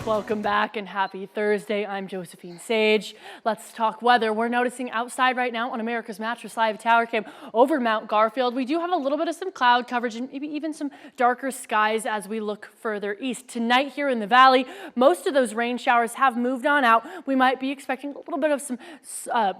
Welcome back and happy Thursday. I'm Josephine Sage. Let's talk weather. We're noticing outside right now on America's Mattress Live Tower Cam over Mount Garfield. We do have a little bit of some cloud coverage and maybe even some darker skies as we look further east. Tonight here in the valley, most of those rain showers have moved on out. We might be expecting a little bit of some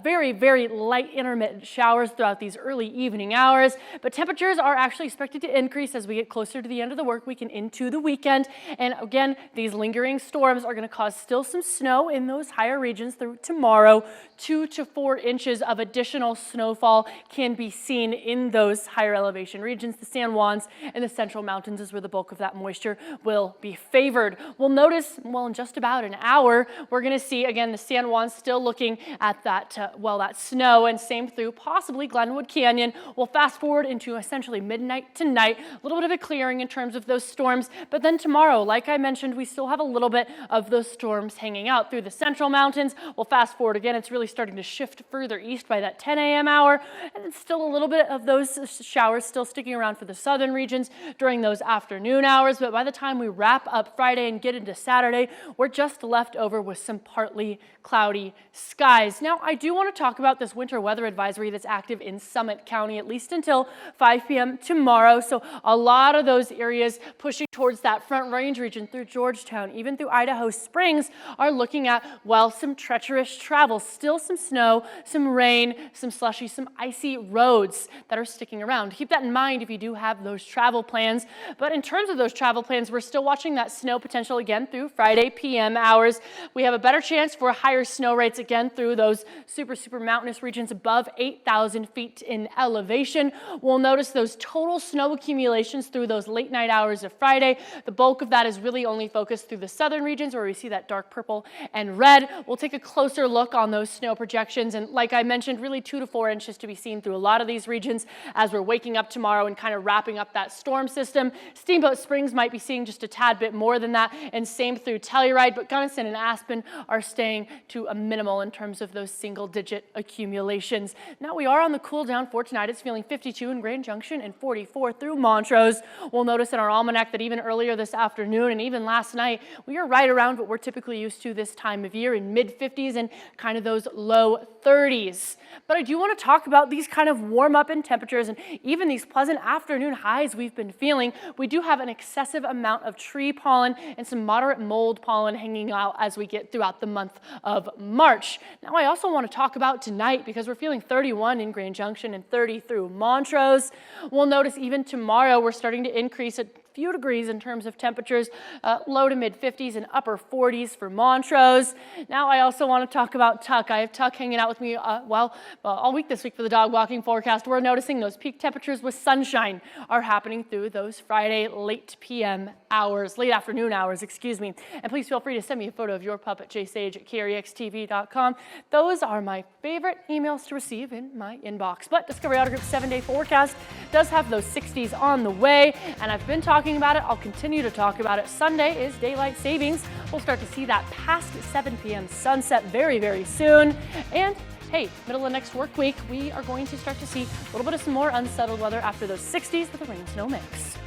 very, very light intermittent showers throughout these early evening hours, but temperatures are actually expected to increase as we get closer to the end of the work week and into the weekend. And again, these lingering storms are going to cause still some snow in those higher regions through tomorrow. 2 to 4 inches of additional snowfall can be seen in those higher elevation regions. The San Juans and the central mountains is where the bulk of that moisture will be favored. We'll notice, well, in just about an hour, we're going to see again the San Juans still looking at that, that snow, and same through possibly Glenwood Canyon. We'll fast forward into essentially midnight tonight, a little bit of a clearing in terms of those storms, but then tomorrow, like I mentioned, we still have a little bit of those storms hanging out through the central mountains. We'll fast forward again. It's really starting to shift further east by that 10 a.m. hour, and it's still a little bit of those showers still sticking around for the southern regions during those afternoon hours. But by the time we wrap up Friday and get into Saturday, we're just left over with some partly cloudy skies. Now, I do want to talk about this winter weather advisory that's active in Summit County, at least until 5 p.m. tomorrow. So a lot of those areas pushing towards that Front Range region through Georgetown, even through Idaho Springs, are looking at, well, some treacherous travel. Still some snow, some rain, some slushy, some icy roads that are sticking around. Keep that in mind if you do have those travel plans. But in terms of those travel plans, we're still watching that snow potential again through Friday PM hours. We have a better chance for higher snow rates again through those super mountainous regions above 8,000 feet in elevation. We'll notice those total snow accumulations through those late night hours of Friday. The bulk of that is really only focused through the southern regions where we see that dark purple and red. We'll take a closer look on those snow projections, and like I mentioned, really 2 to 4 inches to be seen through a lot of these regions as we're waking up tomorrow and kind of wrapping up that storm system. Steamboat Springs might be seeing just a tad bit more than that, and same through Telluride, but Gunnison and Aspen are staying to a minimal in terms of those single-digit accumulations. Now we are on the cool down for tonight. It's feeling 52 in Grand Junction and 44 through Montrose. We'll notice in our almanac that even earlier this afternoon and even last night, we are right around what we're typically used to this time of year in mid-50s and kind of those low 30s. But I do want to talk about these kind of warm up in temperatures and even these pleasant afternoon highs we've been feeling. We do have an excessive amount of tree pollen and some moderate mold pollen hanging out as we get throughout the month of March. Now I also want to talk about tonight because we're feeling 31 in Grand Junction and 30 through Montrose. We'll notice even tomorrow we're starting to increase at few degrees in terms of temperatures, low to mid 50s and upper 40s for Montrose. Now I also want to talk about Tuck. I have Tuck hanging out with me all week this week for the dog walking forecast. We're noticing those peak temperatures with sunshine are happening through those Friday late afternoon hours, excuse me. And please feel free to send me a photo of your pup at jsage@krextv.com. Those are my favorite emails to receive in my inbox. But Discovery Auto Group's 7-day forecast does have those 60s on the way, and I've been talking about it. I'll continue to talk about it. Sunday is daylight savings. We'll start to see that past 7 p.m. sunset very, very soon. And hey, middle of next work week, we are going to start to see a little bit of some more unsettled weather after those 60s with a rain snow mix.